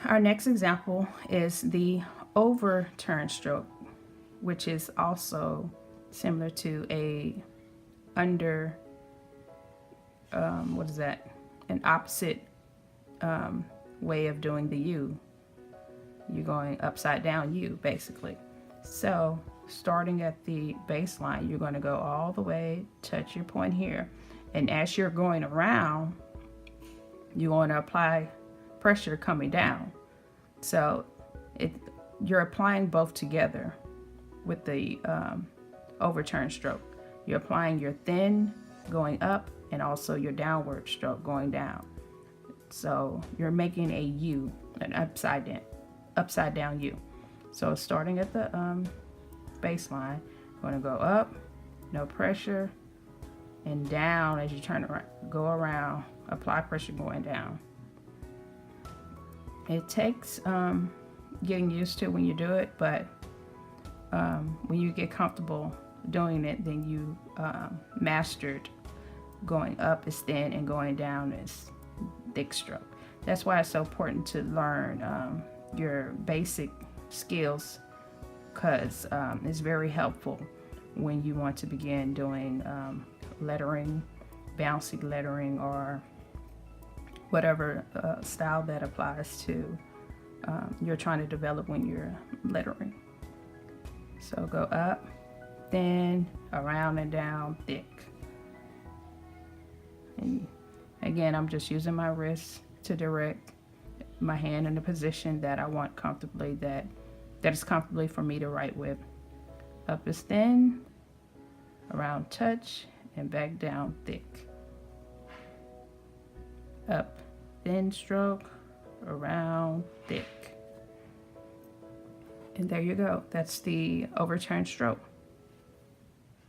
Our next example is the overturn stroke, which is also similar to a under, what is that? An opposite way of doing the U. You're going upside down U, basically. So starting at the baseline, you're going to go all the way, touch your point here. And as you're going around, you want to apply pressure coming down. So you're applying both together with the overturn stroke. You're applying your thin going up and also your downward stroke going down. So you're making a U, an upside down U. So starting at the baseline, going to go up, no pressure, and down as you turn around, go around, apply pressure going down. It takes getting used to when you do it, but when you get comfortable doing it, then you mastered going up is thin and going down is thick stroke. That's why it's so important to learn your basic skills, because it's very helpful when you want to begin doing lettering, bouncy lettering, or whatever style that applies to you're trying to develop when you're lettering. So go up, thin, around and down, thick. And again, I'm just using my wrist to direct my hand in the position that I want comfortably, that is comfortably for me to write with. Up is thin, around touch, and back down thick. Up, thin stroke, around thick. And there you go. That's the overturn stroke.